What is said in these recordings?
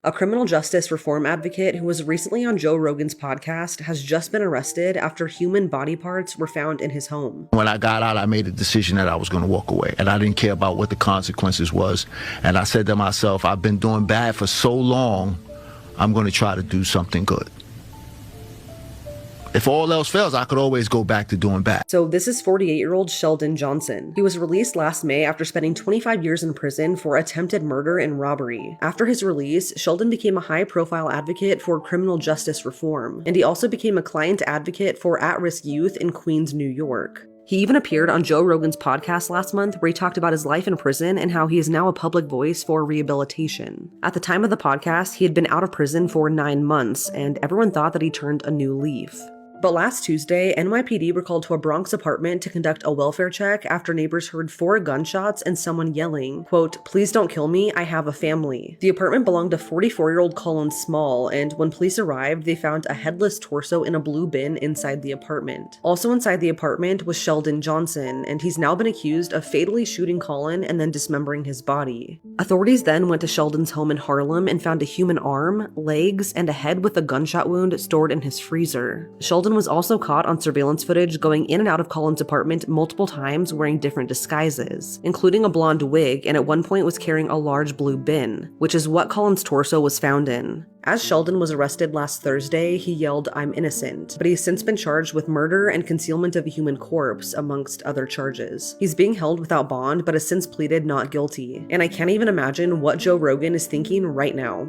A criminal justice reform advocate who was recently on Joe Rogan's podcast has just been arrested after human body parts were found in his home. When I got out, I made a decision that I was going to walk away, and I didn't care about what the consequences was. And I said to myself, I've been doing bad for so long, I'm going to try to do something good. If all else fails, I could always go back to doing bad. So this is 48-year-old Sheldon Johnson. He was released last May after spending 25 years in prison for attempted murder and robbery. After his release, Sheldon became a high-profile advocate for criminal justice reform, and he also became a client advocate for at-risk youth in Queens, New York. He even appeared on Joe Rogan's podcast last month where he talked about his life in prison and how he is now a public voice for rehabilitation. At the time of the podcast, he had been out of prison for 9 months, and everyone thought that he turned a new leaf. But last Tuesday, NYPD were called to a Bronx apartment to conduct a welfare check after neighbors heard 4 gunshots and someone yelling, quote, "Please don't kill me, I have a family." The apartment belonged to 44-year-old Colin Small, and when police arrived, they found a headless torso in a blue bin inside the apartment. Also inside the apartment was Sheldon Johnson, and he's now been accused of fatally shooting Colin and then dismembering his body. Authorities then went to Sheldon's home in Harlem and found a human arm, legs, and a head with a gunshot wound stored in his freezer. Sheldon was also caught on surveillance footage going in and out of Colin's apartment multiple times wearing different disguises, including a blonde wig, and at one point was carrying a large blue bin, which is what Colin's torso was found in. As Sheldon was arrested last Thursday, he yelled, "I'm innocent," but he's since been charged with murder and concealment of a human corpse, amongst other charges. He's being held without bond, but has since pleaded not guilty, and I can't even imagine what Joe Rogan is thinking right now.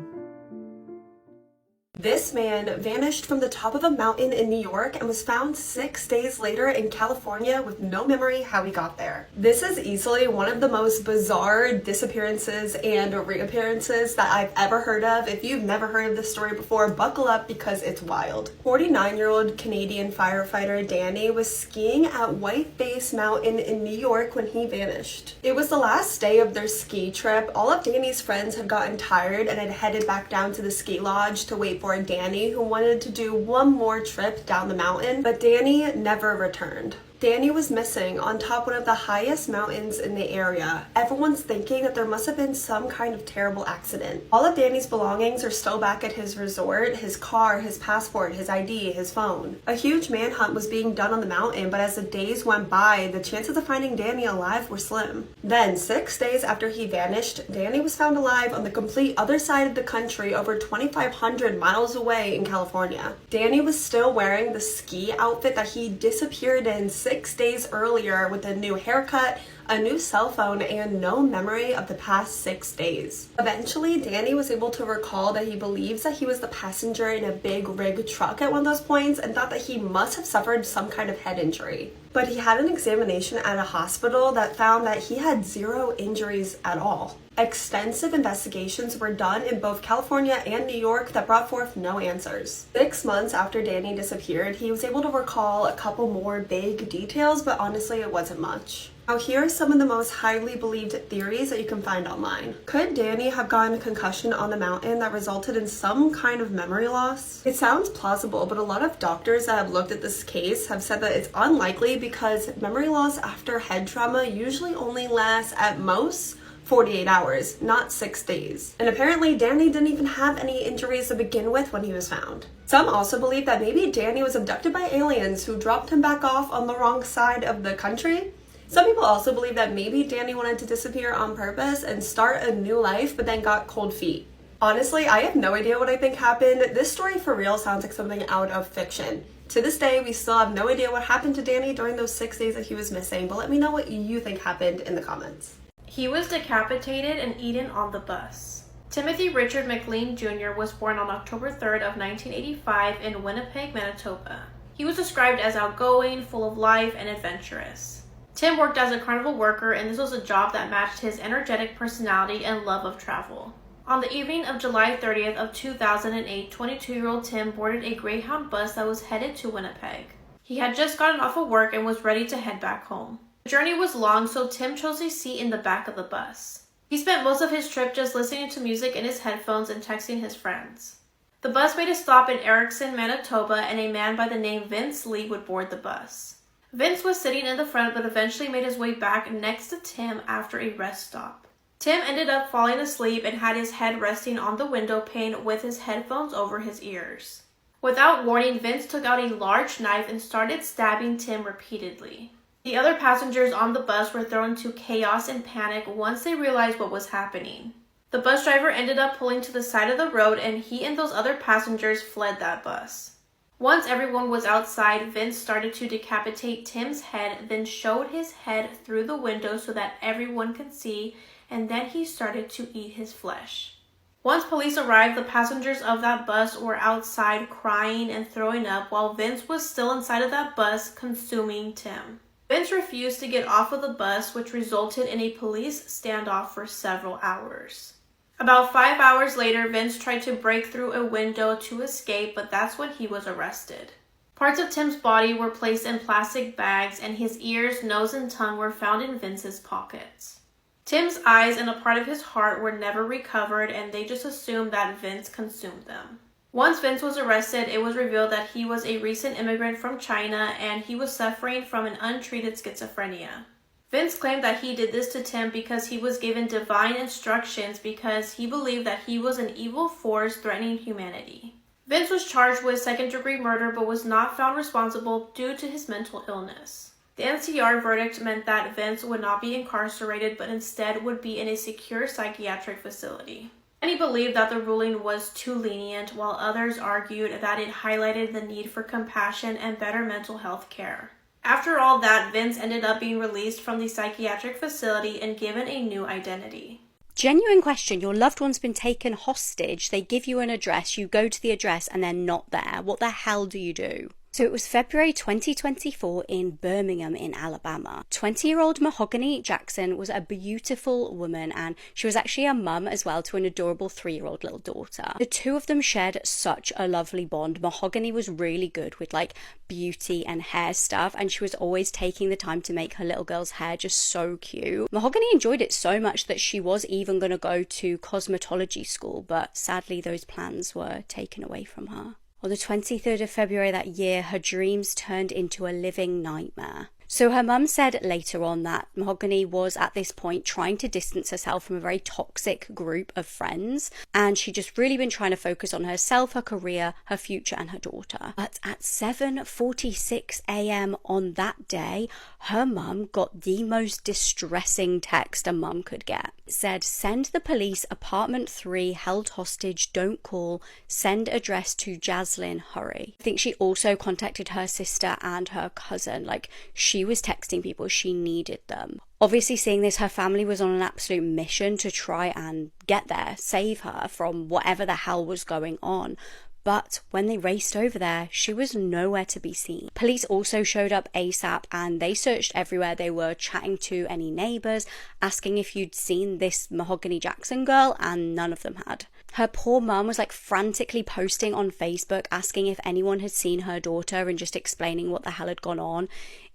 This man vanished from the top of a mountain in New York and was found 6 days later in California with no memory how he got there. This is easily one of the most bizarre disappearances and reappearances that I've ever heard of. If you've never heard of this story before, buckle up because it's wild. 49-year-old Canadian firefighter Danny was skiing at White Base Mountain in New York when he vanished. It was the last day of their ski trip. All of Danny's friends had gotten tired and had headed back down to the ski lodge to wait for Danny, who wanted to do one more trip down the mountain, but Danny never returned. Danny was missing on top one of the highest mountains in the area. Everyone's thinking that there must have been some kind of terrible accident. All of Danny's belongings are still back at his resort: his car, his passport, his ID, his phone. A huge manhunt was being done on the mountain, but as the days went by, the chances of finding Danny alive were slim. Then, 6 days after he vanished, Danny was found alive on the complete other side of the country, over 2,500 miles away in California. Danny was still wearing the ski outfit that he disappeared in 6 days earlier, with a new haircut, a new cell phone, and no memory of the past 6 days. Eventually, Danny was able to recall that he believes that he was the passenger in a big rig truck at one of those points and thought that he must have suffered some kind of head injury. But he had an examination at a hospital that found that he had 0 injuries at all. Extensive investigations were done in both California and New York that brought forth no answers. 6 months after Danny disappeared, he was able to recall a couple more vague details, but honestly it wasn't much. Now here are some of the most highly believed theories that you can find online. Could Danny have gotten a concussion on the mountain that resulted in some kind of memory loss? It sounds plausible, but a lot of doctors that have looked at this case have said that it's unlikely because memory loss after head trauma usually only lasts at most 48 hours, not 6 days. And apparently Danny didn't even have any injuries to begin with when he was found. Some also believe that maybe Danny was abducted by aliens who dropped him back off on the wrong side of the country. Some people also believe that maybe Danny wanted to disappear on purpose and start a new life, but then got cold feet. Honestly, I have no idea what I think happened. This story for real sounds like something out of fiction. To this day, we still have no idea what happened to Danny during those 6 days that he was missing, but let me know what you think happened in the comments. He was decapitated and eaten on the bus. Timothy Richard McLean Jr. was born on October 3rd of 1985 in Winnipeg, Manitoba. He was described as outgoing, full of life, and adventurous. Tim worked as a carnival worker, and this was a job that matched his energetic personality and love of travel. On the evening of July 30th of 2008, 22-year-old Tim boarded a Greyhound bus that was headed to Winnipeg. He had just gotten off of work and was ready to head back home. The journey was long, so Tim chose a seat in the back of the bus. He spent most of his trip just listening to music in his headphones and texting his friends. The bus made a stop in Erickson, Manitoba, and a man by the name Vince Lee would board the bus. Vince was sitting in the front but eventually made his way back next to Tim after a rest stop. Tim ended up falling asleep and had his head resting on the window pane with his headphones over his ears. Without warning, Vince took out a large knife and started stabbing Tim repeatedly. The other passengers on the bus were thrown into chaos and panic once they realized what was happening. The bus driver ended up pulling to the side of the road, and he and those other passengers fled that bus. Once everyone was outside, Vince started to decapitate Tim's head, then showed his head through the window so that everyone could see, and then he started to eat his flesh. Once police arrived, the passengers of that bus were outside crying and throwing up while Vince was still inside of that bus consuming Tim. Vince refused to get off of the bus, which resulted in a police standoff for several hours. About 5 hours later, Vince tried to break through a window to escape, but that's when he was arrested. Parts of Tim's body were placed in plastic bags, and his ears, nose, and tongue were found in Vince's pockets. Tim's eyes and a part of his heart were never recovered, and they just assumed that Vince consumed them. Once Vince was arrested, it was revealed that he was a recent immigrant from China and he was suffering from an untreated schizophrenia. Vince claimed that he did this to Tim because he was given divine instructions because he believed that he was an evil force threatening humanity. Vince was charged with second-degree murder but was not found responsible due to his mental illness. The NCR verdict meant that Vince would not be incarcerated but instead would be in a secure psychiatric facility. Many believed that the ruling was too lenient, while others argued that it highlighted the need for compassion and better mental health care. After all that, Vince ended up being released from the psychiatric facility and given a new identity. Genuine question. Your loved one's been taken hostage. They give you an address. You go to the address and they're not there. What the hell do you do? So it was February 2024 in Birmingham in Alabama. 20-year-old Mahogany Jackson was a beautiful woman, and she was actually a mum as well to an adorable 3-year-old little daughter. The two of them shared such a lovely bond. Mahogany was really good with like beauty and hair stuff, and she was always taking the time to make her little girl's hair just so cute. Mahogany enjoyed it so much that she was even going to go to cosmetology school, but sadly those plans were taken away from her. On the 23rd of February that year, her dreams turned into a living nightmare. So her mum said later on that Mahogany was at this point trying to distance herself from a very toxic group of friends, and she'd just really been trying to focus on herself, her career, her future and her daughter. But at 7:46 a.m. on that day, her mum got the most distressing text a mum could get. It said, "Send the police, apartment 3, held hostage, don't call, send address to Jaslyn, hurry." I think she also contacted her sister and her cousin, like she was texting people, she needed them. Obviously, seeing this, her family was on an absolute mission to try and get there, save her from whatever the hell was going on. But when they raced over there, she was nowhere to be seen. Police also showed up ASAP and they searched everywhere. They were chatting to any neighbours, asking if you'd seen this Mahogany Jackson girl, and none of them had. Her poor mum was like frantically posting on Facebook, asking if anyone had seen her daughter and just explaining what the hell had gone on.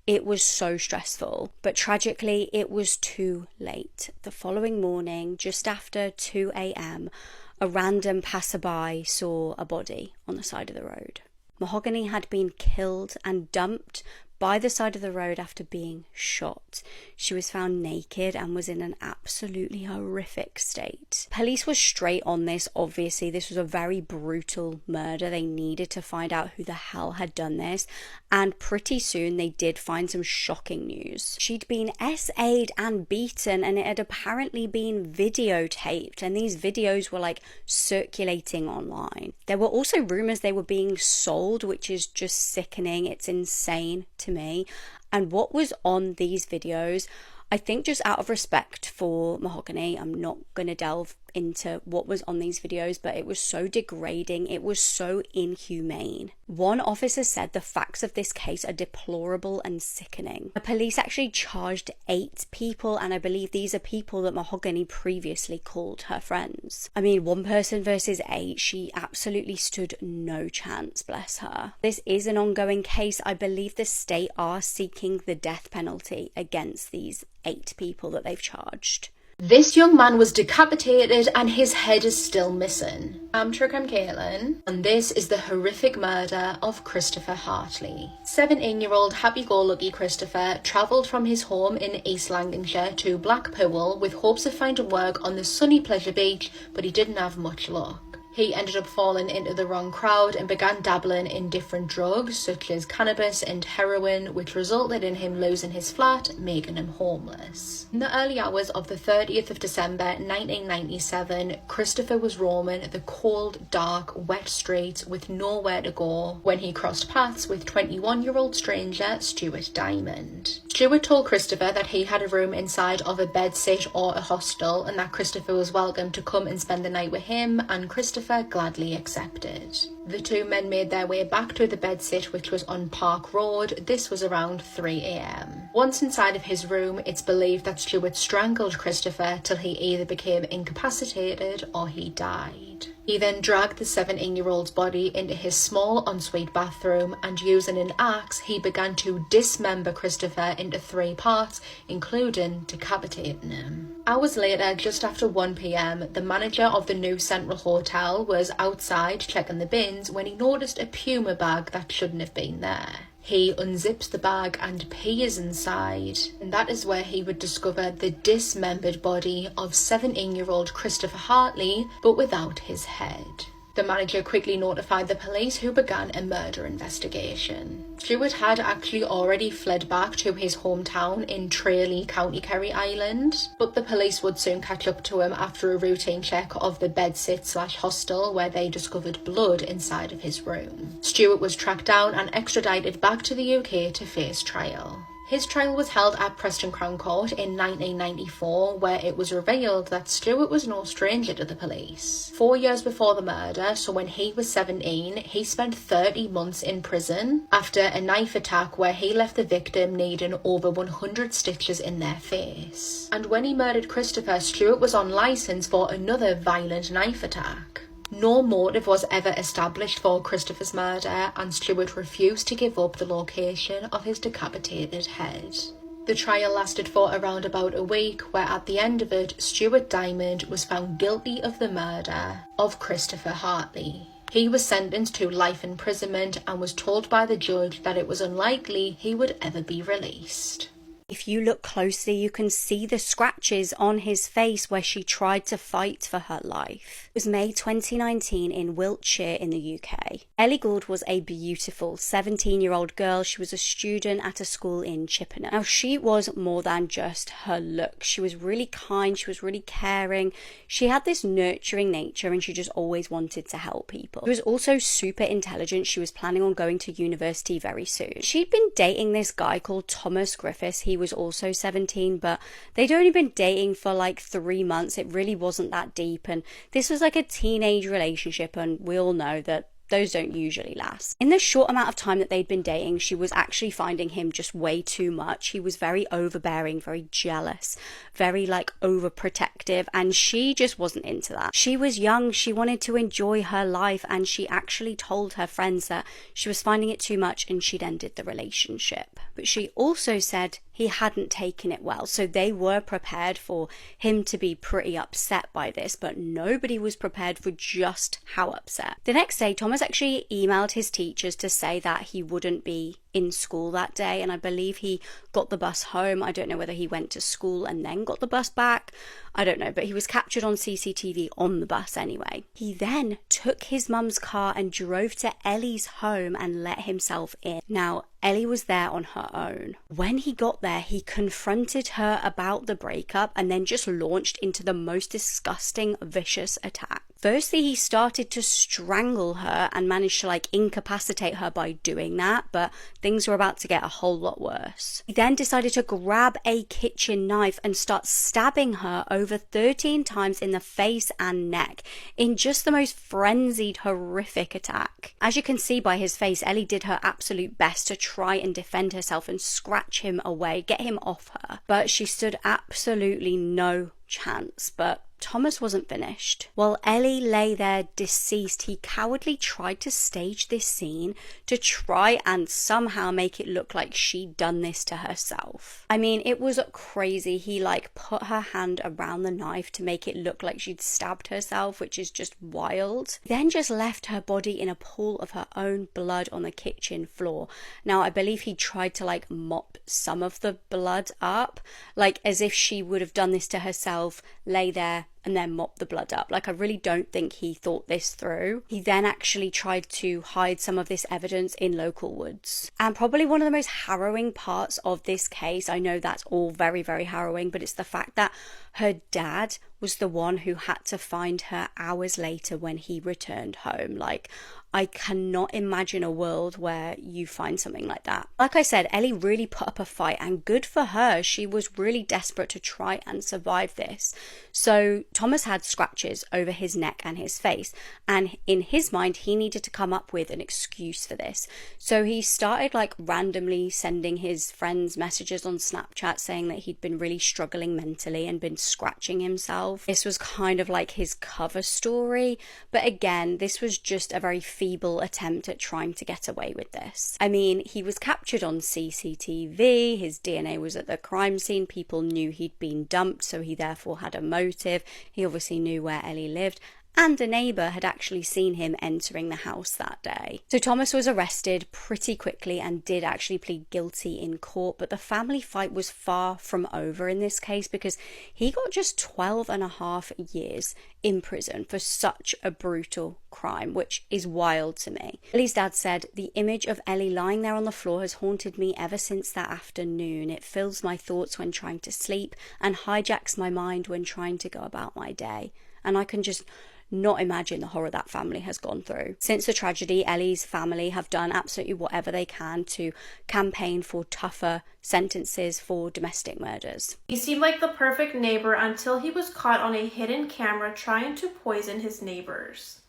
It was so stressful, but tragically it was too late. The following morning, just after 2 a.m, a random passerby saw a body on the side of the road. Mahogany had been killed and dumped by the side of the road after being shot. She was found naked and was in an absolutely horrific state. Police were straight on this, obviously. This was a very brutal murder. They needed to find out who the hell had done this, and pretty soon they did find some shocking news. She'd been SA'd and beaten, and it had apparently been videotaped, and these videos were like circulating online. There were also rumors they were being sold, which is just sickening. It's insane to me. And what was on these videos, I think just out of respect for Mahogany, I'm not going to delve into what was on these videos, but it was so degrading, it was so inhumane. One officer said the facts of this case are deplorable and sickening. The police actually charged 8 people, and I believe these are people that Mahogany previously called her friends. I mean, 1 person versus 8, she absolutely stood no chance, bless her. This is an ongoing case. I believe the state are seeking the death penalty against these 8 people that they've charged. This young man was decapitated and his head is still missing. I'm Caitlin, and this is the horrific murder of Christopher Hartley. 17-year-old happy-go-lucky Christopher travelled from his home in East Lancashire to Blackpool with hopes of finding work on the sunny Pleasure Beach, but he didn't have much luck. He ended up falling into the wrong crowd and began dabbling in different drugs such as cannabis and heroin, which resulted in him losing his flat, making him homeless. In the early hours of the 30th of December 1997, Christopher was roaming the cold, dark, wet streets with nowhere to go when he crossed paths with 21-year-old stranger Stuart Diamond. Stuart told Christopher that he had a room inside of a bedsit or a hostel and that Christopher was welcome to come and spend the night with him, and Christopher gladly accepted. The two men made their way back to the bedsit, which was on Park Road. This was around 3 a.m. Once inside of his room, it's believed that Stuart strangled Christopher till he either became incapacitated or he died. He then dragged the 17-year-old's body into his small ensuite bathroom and using an axe, he began to dismember Christopher into 3 parts, including decapitating him. Hours later, just after 1 p.m, the manager of the New Central Hotel was outside checking the bins when he noticed a Puma bag that shouldn't have been there. He unzips the bag and peers inside, and that is where he would discover the dismembered body of 17-year-old Christopher Hartley, but without his head. The manager quickly notified the police, who began a murder investigation. Stuart had actually already fled back to his hometown in Tralee, County Kerry Island, but the police would soon catch up to him after a routine check of the bedsit/hostel where they discovered blood inside of his room. Stuart was tracked down and extradited back to the UK to face trial. His trial was held at Preston Crown Court in 1994, where it was revealed that Stuart was no stranger to the police. 4 years before the murder, so when he was 17, he spent 30 months in prison after a knife attack where he left the victim needing over 100 stitches in their face. And when he murdered Christopher, Stuart was on licence for another violent knife attack. No motive was ever established for Christopher's murder, and Stuart refused to give up the location of his decapitated head. The trial lasted for around about a week, where at the end of it, Stuart Diamond was found guilty of the murder of Christopher Hartley. He was sentenced to life imprisonment and was told by the judge that it was unlikely he would ever be released. If you look closely, you can see the scratches on his face where she tried to fight for her life. It was May 2019 in Wiltshire in the UK. Ellie Gould was a beautiful 17-year-old girl. She was a student at a school in Chippenham. Now, she was more than just her look. She was really kind. She was really caring. She had this nurturing nature and she just always wanted to help people. She was also super intelligent. She was planning on going to university very soon. She'd been dating this guy called Thomas Griffiths. He was also 17, but they'd only been dating for like 3 months. It really wasn't that deep, and this was like a teenage relationship, and we all know that those don't usually last. In the short amount of time that they'd been dating, she was actually finding him just way too much. He was very overbearing, very jealous, very like overprotective, and she just wasn't into that. She was young, she wanted to enjoy her life, and she actually told her friends that she was finding it too much and she'd ended the relationship. But she also said he hadn't taken it well, so they were prepared for him to be pretty upset by this, but nobody was prepared for just how upset. The next day, Thomas actually emailed his teachers to say that he wouldn't be in school that day, and I believe he got the bus home. I don't know whether he went to school and then got the bus back. I don't know, but he was captured on CCTV on the bus anyway. He then took his mum's car and drove to Ellie's home and let himself in. Now, Ellie was there on her own. When he got there, he confronted her about the breakup and then just launched into the most disgusting, vicious attack. Firstly, he started to strangle her and managed to like incapacitate her by doing that, but things were about to get a whole lot worse. He then decided to grab a kitchen knife and start stabbing her over 13 times in the face and neck in just the most frenzied, horrific attack. As you can see by his face, Ellie did her absolute best to try and defend herself and scratch him away, get him off her, but she stood absolutely no chance. But Thomas wasn't finished. While Ellie lay there deceased, he cowardly tried to stage this scene to try and somehow make it look like she'd done this to herself. I mean, it was crazy. He put her hand around the knife to make it look like she'd stabbed herself, which is just wild. Then just left her body in a pool of her own blood on the kitchen floor. Now, I believe he tried to mop some of the blood up, as if she would have done this to herself, lay there and then mop the blood up. I really don't think he thought this through. He then actually tried to hide some of this evidence in local woods. And probably one of the most harrowing parts of this case, I know that's all very, very harrowing, but it's the fact that her dad was the one who had to find her hours later when he returned home. I cannot imagine a world where you find something like that. Like I said, Ellie really put up a fight, and good for her. She was really desperate to try and survive this. So Thomas had scratches over his neck and his face, and in his mind, he needed to come up with an excuse for this. So he started randomly sending his friends messages on Snapchat saying that he'd been really struggling mentally and been scratching himself. This was kind of his cover story, but again, this was just a very feeble attempt at trying to get away with this. I mean, he was captured on CCTV, his DNA was at the crime scene, people knew he'd been dumped, so he therefore had a motive. He obviously knew where Ellie lived, and a neighbour had actually seen him entering the house that day. So Thomas was arrested pretty quickly and did actually plead guilty in court, but the family fight was far from over in this case because he got just 12.5 years in prison for such a brutal crime, which is wild to me. Ellie's dad said, "The image of Ellie lying there on the floor has haunted me ever since that afternoon. It fills my thoughts when trying to sleep and hijacks my mind when trying to go about my day." And I can just not imagine the horror that family has gone through. Since the tragedy, Ellie's family have done absolutely whatever they can to campaign for tougher sentences for domestic murders. He seemed like the perfect neighbor until he was caught on a hidden camera trying to poison his neighbors.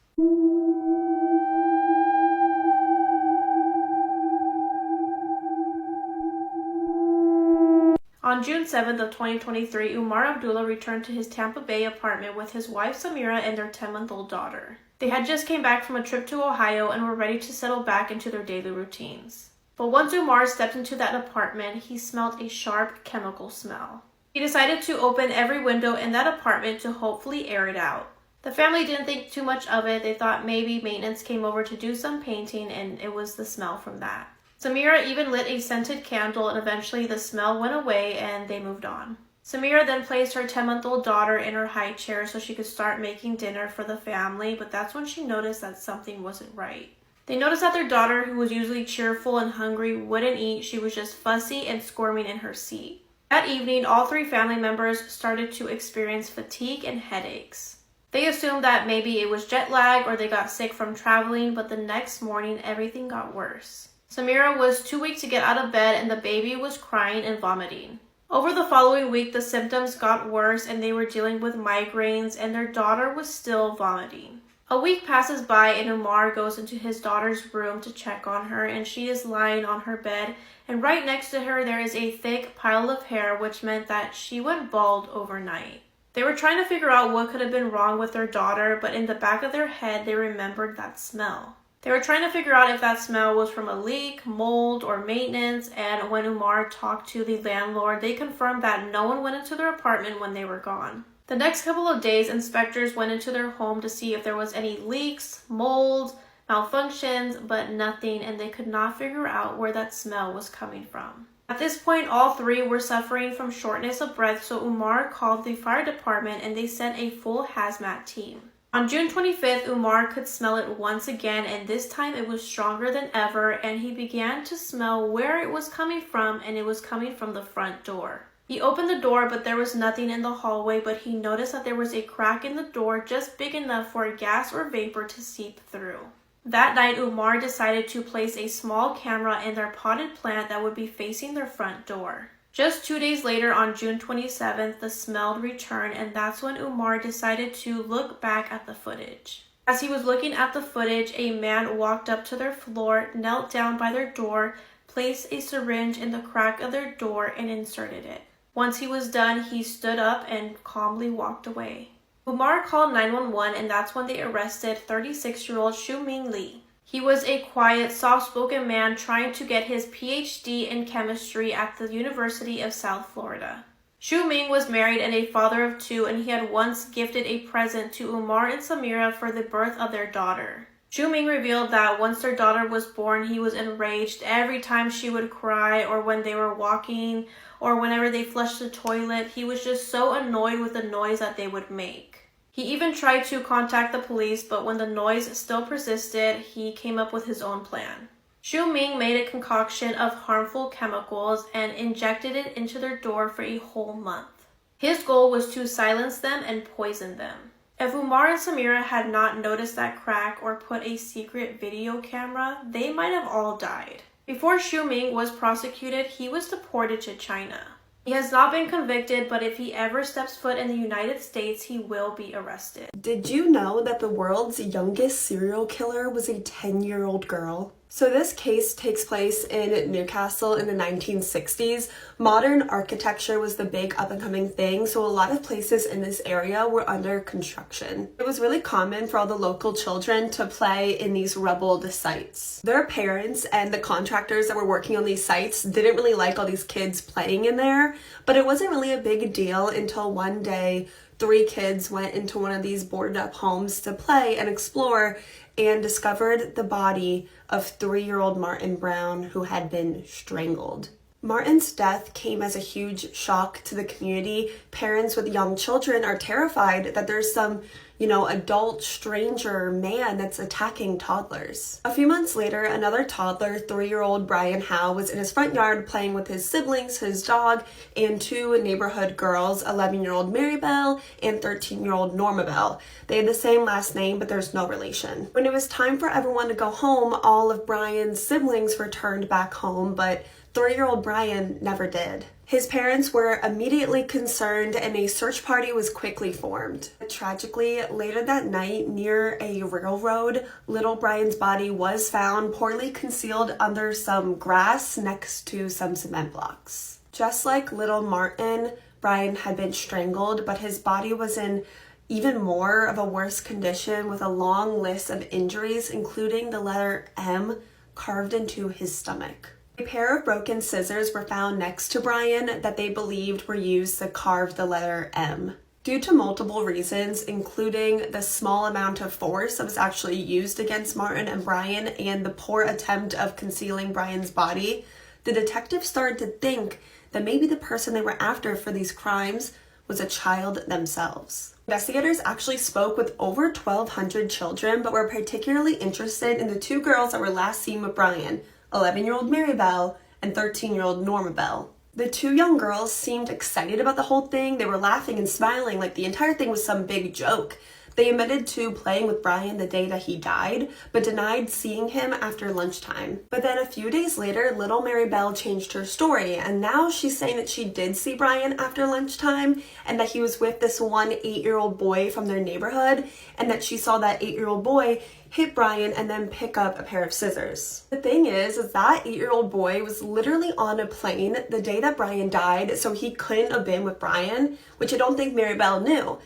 On June 7th of 2023, Umar Abdullah returned to his Tampa Bay apartment with his wife Samira and their 10-month-old daughter. They had just came back from a trip to Ohio and were ready to settle back into their daily routines. But once Umar stepped into that apartment, he smelled a sharp chemical smell. He decided to open every window in that apartment to hopefully air it out. The family didn't think too much of it. They thought maybe maintenance came over to do some painting and it was the smell from that. Samira even lit a scented candle and eventually the smell went away and they moved on. Samira then placed her 10-month-old daughter in her high chair so she could start making dinner for the family, but that's when she noticed that something wasn't right. They noticed that their daughter, who was usually cheerful and hungry, wouldn't eat. She was just fussy and squirming in her seat. That evening, all three family members started to experience fatigue and headaches. They assumed that maybe it was jet lag or they got sick from traveling, but the next morning everything got worse. Samira was too weak to get out of bed and the baby was crying and vomiting. Over the following week, the symptoms got worse and they were dealing with migraines and their daughter was still vomiting. A week passes by and Umar goes into his daughter's room to check on her and she is lying on her bed and right next to her there is a thick pile of hair, which meant that she went bald overnight. They were trying to figure out what could have been wrong with their daughter, but in the back of their head they remembered that smell. They were trying to figure out if that smell was from a leak, mold, or maintenance, and when Umar talked to the landlord, they confirmed that no one went into their apartment when they were gone. The next couple of days, inspectors went into their home to see if there was any leaks, mold, malfunctions, but nothing, and they could not figure out where that smell was coming from. At this point, all three were suffering from shortness of breath, so Umar called the fire department and they sent a full hazmat team. On June 25th, Umar could smell it once again, and this time it was stronger than ever, and he began to smell where it was coming from, and it was coming from the front door. He opened the door, but there was nothing in the hallway, but he noticed that there was a crack in the door just big enough for gas or vapor to seep through. That night, Umar decided to place a small camera in their potted plant that would be facing their front door. Just 2 days later, on June 27th, the smell returned, and that's when Umar decided to look back at the footage. As he was looking at the footage, a man walked up to their floor, knelt down by their door, placed a syringe in the crack of their door, and inserted it. Once he was done, he stood up and calmly walked away. Umar called 911 and that's when they arrested 36-year-old Xiuming Li. He was a quiet, soft-spoken man trying to get his PhD in chemistry at the University of South Florida. Xiuming was married and a father of 2, and he had once gifted a present to Umar and Samira for the birth of their daughter. Xiuming revealed that once their daughter was born, he was enraged every time she would cry or when they were walking or whenever they flushed the toilet. He was just so annoyed with the noise that they would make. He even tried to contact the police, but when the noise still persisted, he came up with his own plan. Xiuming made a concoction of harmful chemicals and injected it into their door for a whole month. His goal was to silence them and poison them. If Umar and Samira had not noticed that crack or put a secret video camera, they might have all died. Before Xiuming was prosecuted, he was deported to China. He has not been convicted, but if he ever steps foot in the United States, he will be arrested. Did you know that the world's youngest serial killer was a 10-year-old girl? So this case takes place in Newcastle in the 1960s. Modern architecture was the big up-and-coming thing, so a lot of places in this area were under construction. It was really common for all the local children to play in these rubbled sites. Their parents and the contractors that were working on these sites didn't really like all these kids playing in there, but it wasn't really a big deal until one day 3 kids went into one of these boarded up homes to play and explore and discovered the body of 3-year-old Martin Brown, who had been strangled. Martin's death came as a huge shock to the community. Parents with young children are terrified that there's some, adult stranger man that's attacking toddlers. A few months later, another toddler, 3-year-old Brian Howe, was in his front yard playing with his siblings, his dog, and 2 neighborhood girls, 11-year-old Mary Bell and 13-year-old Norma Bell. They had the same last name, but there's no relation. When it was time for everyone to go home, all of Brian's siblings returned back home, but 3-year-old Brian never did. His parents were immediately concerned and a search party was quickly formed. Tragically, later that night near a railroad, little Brian's body was found poorly concealed under some grass next to some cement blocks. Just like little Martin, Brian had been strangled, but his body was in even more of a worse condition with a long list of injuries, including the letter M carved into his stomach. A pair of broken scissors were found next to Brian that they believed were used to carve the letter M. Due to multiple reasons, including the small amount of force that was actually used against Martin and Brian and the poor attempt of concealing Brian's body, the detectives started to think that maybe the person they were after for these crimes was a child themselves. Investigators actually spoke with over 1,200 children, but were particularly interested in the 2 girls that were last seen with Brian, 11-year-old Mary Bell and 13-year-old Norma Bell. The 2 young girls seemed excited about the whole thing. They were laughing and smiling like the entire thing was some big joke. They admitted to playing with Brian the day that he died, but denied seeing him after lunchtime. But then a few days later, little Mary Bell changed her story, and now she's saying that she did see Brian after lunchtime, and that he was with this one 8-year-old boy from their neighborhood, and that she saw that 8-year-old boy hit Brian and then pick up a pair of scissors. The thing is that 8-year-old boy was literally on a plane the day that Brian died, so he couldn't have been with Brian, which I don't think Mary Bell knew.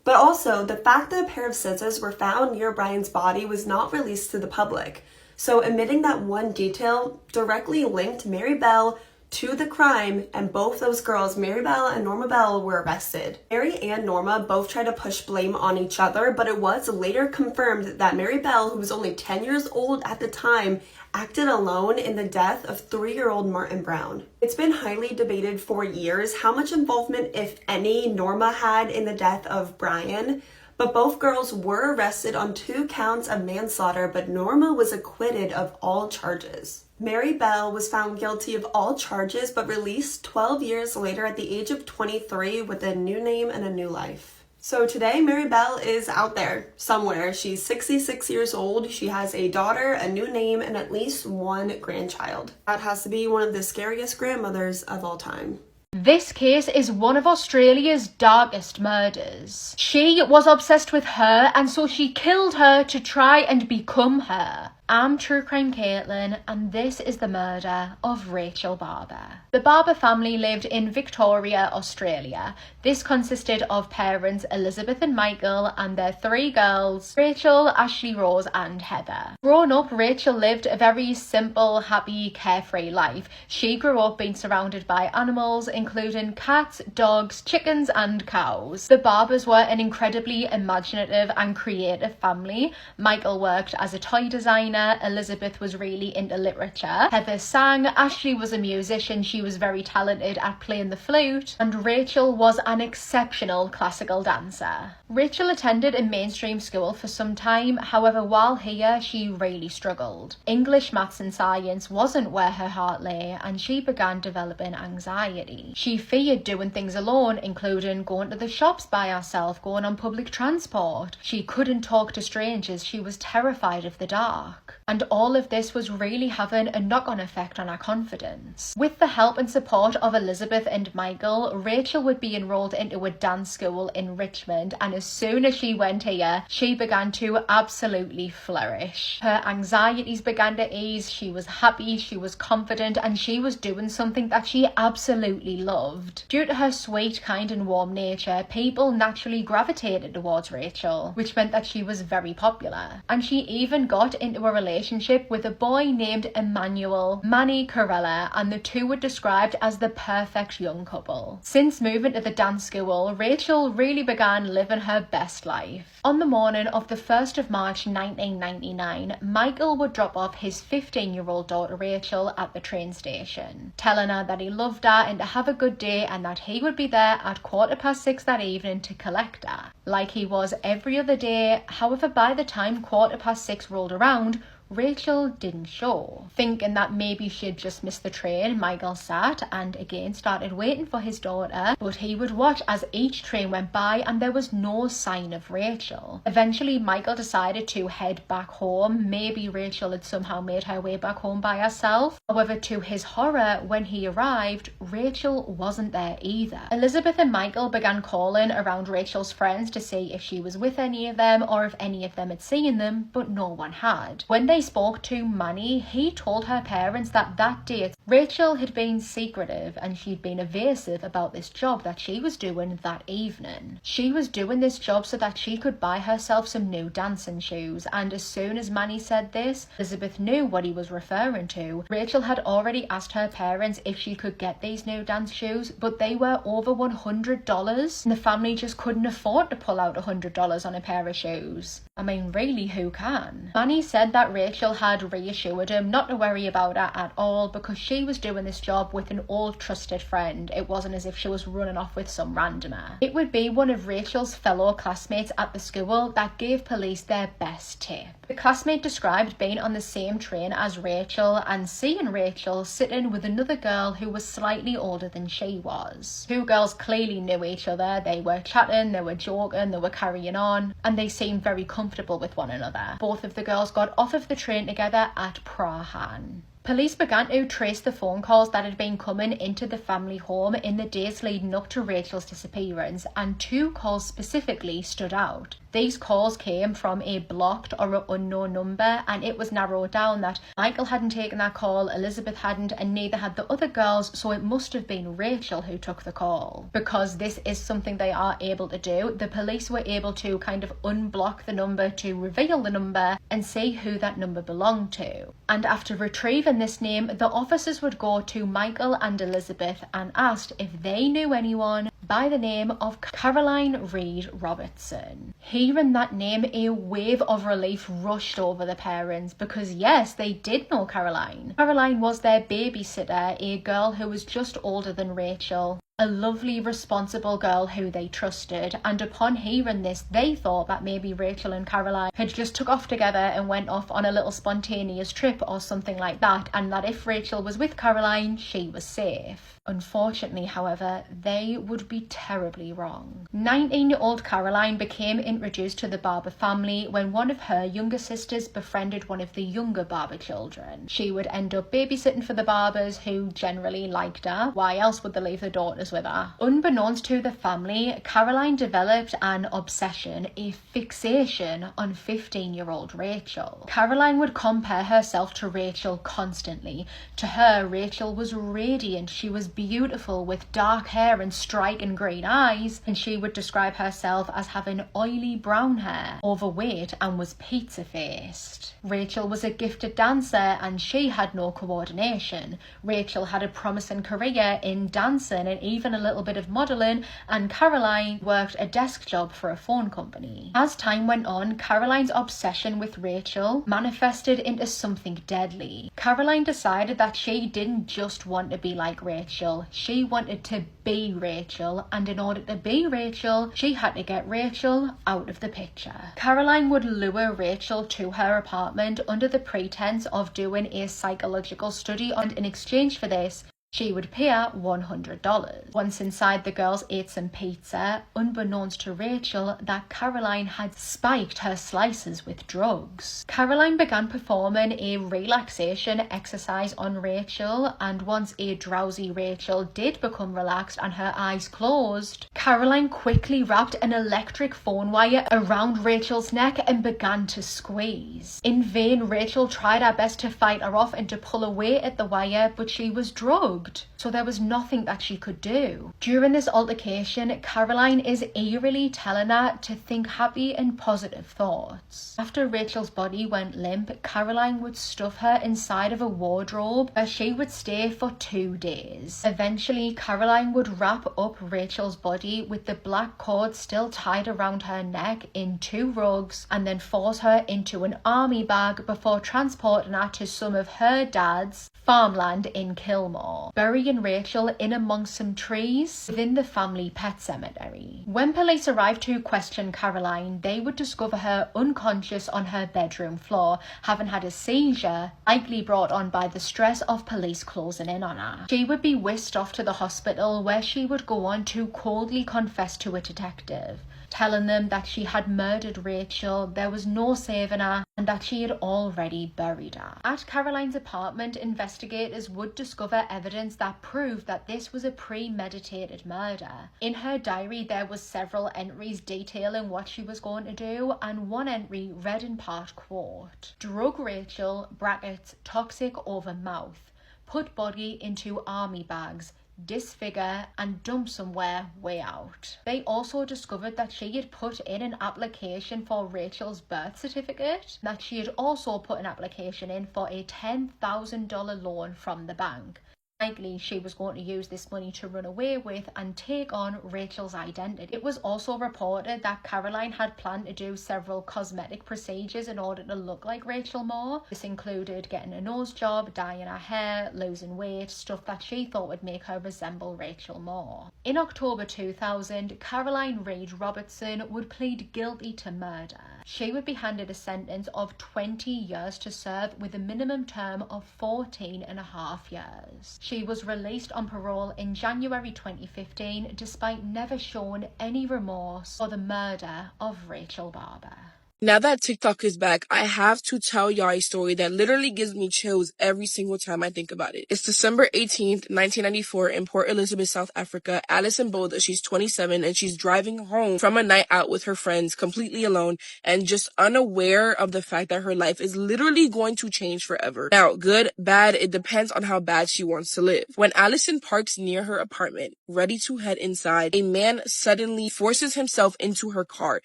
But also, the fact that a pair of scissors were found near Brian's body was not released to the public. So omitting that one detail directly linked Mary Bell to the crime, and both those girls, Mary Bell and Norma Bell, were arrested. Mary and Norma both tried to push blame on each other, but it was later confirmed that Mary Bell, who was only 10 years old at the time, acted alone in the death of 3-year-old Martin Brown. It's been highly debated for years how much involvement, if any, Norma had in the death of Brian, but both girls were arrested on 2 counts of manslaughter, but Norma was acquitted of all charges. Mary Bell was found guilty of all charges but released 12 years later at the age of 23 with a new name and a new life. So today, Mary Bell is out there somewhere. She's 66 years old. She has a daughter, a new name, and at least 1 grandchild. That has to be one of the scariest grandmothers of all time. This case is one of Australia's darkest murders. She was obsessed with her, and so she killed her to try and become her. I'm True Crime Caitlin, and this is the murder of Rachel Barber. The Barber family lived in Victoria, Australia. This consisted of parents Elizabeth and Michael and their 3 girls, Rachel, Ashley Rose and Heather. Growing up, Rachel lived a very simple, happy, carefree life. She grew up being surrounded by animals, including cats, dogs, chickens and cows. The Barbers were an incredibly imaginative and creative family. Michael worked as a toy designer, Elizabeth was really into literature, Heather sang, Ashley was a musician, she was very talented at playing the flute, and Rachel was an exceptional classical dancer. Rachel attended a mainstream school for some time, however while here she really struggled. English, maths and science wasn't where her heart lay, and she began developing anxiety. She feared doing things alone, including going to the shops by herself, going on public transport. She couldn't talk to strangers, she was terrified of the dark. And all of this was really having a knock-on effect on her confidence. With the help and support of Elizabeth and Michael, Rachel would be enrolled into a dance school in Richmond, and as soon as she went here, she began to absolutely flourish. Her anxieties began to ease, she was happy, she was confident, and she was doing something that she absolutely loved. Due to her sweet, kind and warm nature, people naturally gravitated towards Rachel, which meant that she was very popular. And she even got into a relationship with a boy named Emmanuel Manny Corella, and the two were described as the perfect young couple. Since moving to the dance school, Rachel really began living her best life. On the morning of the 1st of March 1999, Michael would drop off his 15-year-old daughter Rachel at the train station, telling her that he loved her and to have a good day and that he would be there at 6:15 that evening to collect her, like he was every other day. However, by the time 6:15 rolled around, Rachel didn't show. Thinking that maybe she'd just missed the train, Michael sat and again started waiting for his daughter, but he would watch as each train went by and there was no sign of Rachel. Eventually, Michael decided to head back home. Maybe Rachel had somehow made her way back home by herself. However, to his horror, when he arrived, Rachel wasn't there either. Elizabeth and Michael began calling around Rachel's friends to see if she was with any of them or if any of them had seen them, but no one had. When they spoke to Manny, he told her parents that that date Rachel had been secretive and she'd been evasive about this job that she was doing that evening. She was doing this job so that she could buy herself some new dancing shoes, and as soon as Manny said this, Elizabeth knew what he was referring to. Rachel had already asked her parents if she could get these new dance shoes, but they were over $100 and the family just couldn't afford to pull out $100 on a pair of shoes. I mean, really, who can? Manny said that Rachel had reassured him not to worry about her at all because she was doing this job with an old trusted friend. It wasn't as if she was running off with some randomer. It would be one of Rachel's fellow classmates at the school that gave police their best tip. The classmate described being on the same train as Rachel and seeing Rachel sitting with another girl who was slightly older than she was. 2 girls clearly knew each other. They were chatting, they were joking, they were carrying on, and they seemed very comfortable with one another. Both of the girls got off of the train together at Prahan. Police began to trace the phone calls that had been coming into the family home in the days leading up to Rachel's disappearance, and 2 calls specifically stood out. These calls came from a blocked or an unknown number, and it was narrowed down that Michael hadn't taken that call, Elizabeth hadn't, and neither had the other girls, so it must have been Rachel who took the call. Because this is something they are able to do, the police were able to kind of unblock the number to reveal the number and see who that number belonged to. And after retrieving this name, the officers would go to Michael and Elizabeth and asked if they knew anyone by the name of Caroline Reed Robertson. Hearing that name, a wave of relief rushed over the parents because yes, they did know Caroline. Caroline was their babysitter, a girl who was just older than Rachel. A lovely, responsible girl who they trusted, and upon hearing this, they thought that maybe Rachel and Caroline had just took off together and went off on a little spontaneous trip or something like that, and that if Rachel was with Caroline, she was safe. Unfortunately, however, they would be terribly wrong. 19-year-old Caroline became introduced to the Barber family when one of her younger sisters befriended one of the younger Barber children. She would end up babysitting for the Barbers, who generally liked her. Why else would they leave their daughters with her. Unbeknownst to the family, Caroline developed an obsession, a fixation on 15-year-old Rachel. Caroline would compare herself to Rachel constantly. To her, Rachel was radiant. She was beautiful with dark hair and striking green eyes, and she would describe herself as having oily brown hair, overweight, and was pizza-faced. Rachel was a gifted dancer and she had no coordination. Rachel had a promising career in dancing and even a little bit of modelling, and Caroline worked a desk job for a phone company. As time went on, Caroline's obsession with Rachel manifested into something deadly. Caroline decided that she didn't just want to be like Rachel, she wanted to be Rachel, and in order to be Rachel, she had to get Rachel out of the picture. Caroline would lure Rachel to her apartment under the pretense of doing a psychological study, and in exchange for this, she would pay her $100. Once inside, the girls ate some pizza, unbeknownst to Rachel that Caroline had spiked her slices with drugs. Caroline began performing a relaxation exercise on Rachel, and once a drowsy Rachel did become relaxed and her eyes closed, Caroline quickly wrapped an electric phone wire around Rachel's neck and began to squeeze. In vain, Rachel tried her best to fight her off and to pull away at the wire, but she was drugged, so there was nothing that she could do. During this altercation, Caroline is eerily telling her to think happy and positive thoughts. After Rachel's body went limp, Caroline would stuff her inside of a wardrobe where she would stay for 2 days. Eventually, Caroline would wrap up Rachel's body with the black cord still tied around her neck in 2 rugs and then force her into an army bag before transporting her to some of her dad's farmland in Kilmore, burying Rachel in amongst some trees within the family pet cemetery. When police arrived to question Caroline, they would discover her unconscious on her bedroom floor, having had a seizure, likely brought on by the stress of police closing in on her. She would be whisked off to the hospital, where she would go on to coldly confess to a detective, telling them that she had murdered Rachel, there was no saving her, and that she had already buried her. At Caroline's apartment, investigators would discover evidence that proved that this was a premeditated murder. In her diary, there was several entries detailing what she was going to do, and one entry read in part, quote, "Drug Rachel, brackets, toxic over mouth, put body into army bags, disfigure and dump somewhere way out." They also discovered that she had put in an application for Rachel's birth certificate, that she had also put an application in for a $10,000 loan from the bank. Likely she was going to use this money to run away with and take on Rachel's identity. It was also reported that Caroline had planned to do several cosmetic procedures in order to look like Rachel more. This included getting a nose job, dyeing her hair, losing weight, stuff that she thought would make her resemble Rachel more. In October 2000, Caroline Reed Robertson would plead guilty to murder. She would be handed a sentence of 20 years to serve with a minimum term of 14.5 years. She was released on parole in January 2015 despite never showing any remorse for the murder of Rachel Barber. Now that TikTok is back, I have to tell y'all a story that literally gives me chills every single time I think about it. It's December 18th, 1994 in Port Elizabeth, South Africa. Alison Boulder, she's 27, and she's driving home from a night out with her friends, completely alone, and just unaware of the fact that her life is literally going to change forever. Now, good, bad, it depends on how bad she wants to live. When Alison parks near her apartment, ready to head inside, a man suddenly forces himself into her car.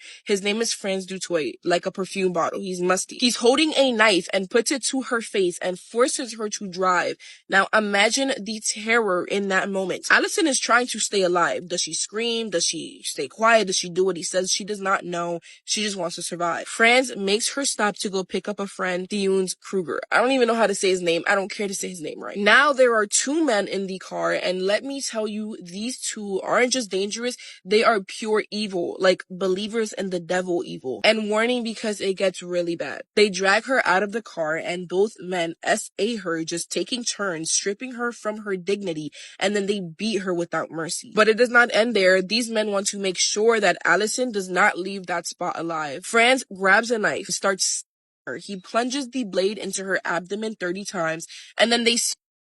His name is Franz Dutoit. Like a perfume bottle. He's musty. He's holding a knife and puts it to her face and forces her to drive. Now imagine the terror in that moment. Alison is trying to stay alive. Does she scream? Does she stay quiet? Does she do what he says? She does not know. She just wants to survive. Franz makes her stop to go pick up a friend, Theun Kruger. I don't even know how to say his name. I don't care to say his name right. Now there are 2 men in the car, and let me tell you, these 2 aren't just dangerous. They are pure evil, like believers in the devil evil. And warning, because it gets really bad. They drag her out of the car, and both men SA her, just taking turns, stripping her from her dignity, and then they beat her without mercy. But it does not end there. These men want to make sure that Alison does not leave that spot alive. Franz grabs a knife, starts her. He plunges the blade into her abdomen 30 times, and then they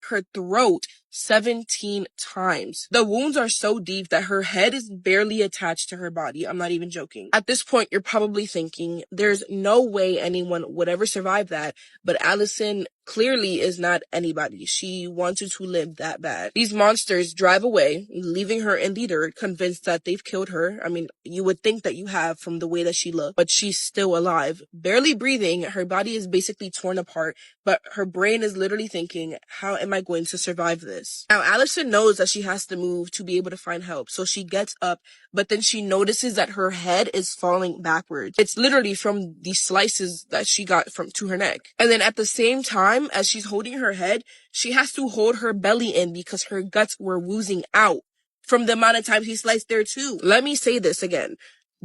her throat 17 times. The wounds are so deep that her head is barely attached to her body. I'm not even joking. At this point, you're probably thinking, there's no way anyone would ever survive that, but Allison clearly is not anybody. She wanted to live that bad. These monsters drive away, leaving her in the dirt, convinced that they've killed her. I mean, you would think that you have from the way that she looked, but she's still alive, barely breathing. Her body is basically torn apart, but her brain is literally thinking, how am I going to survive this? Now, Allison knows that she has to move to be able to find help, so she gets up, but then she notices that her head is falling backwards. It's literally from the slices that she got from to her neck. And then at the same time, as she's holding her head, she has to hold her belly in because her guts were woozing out from the amount of times he sliced there too. Let me say this again.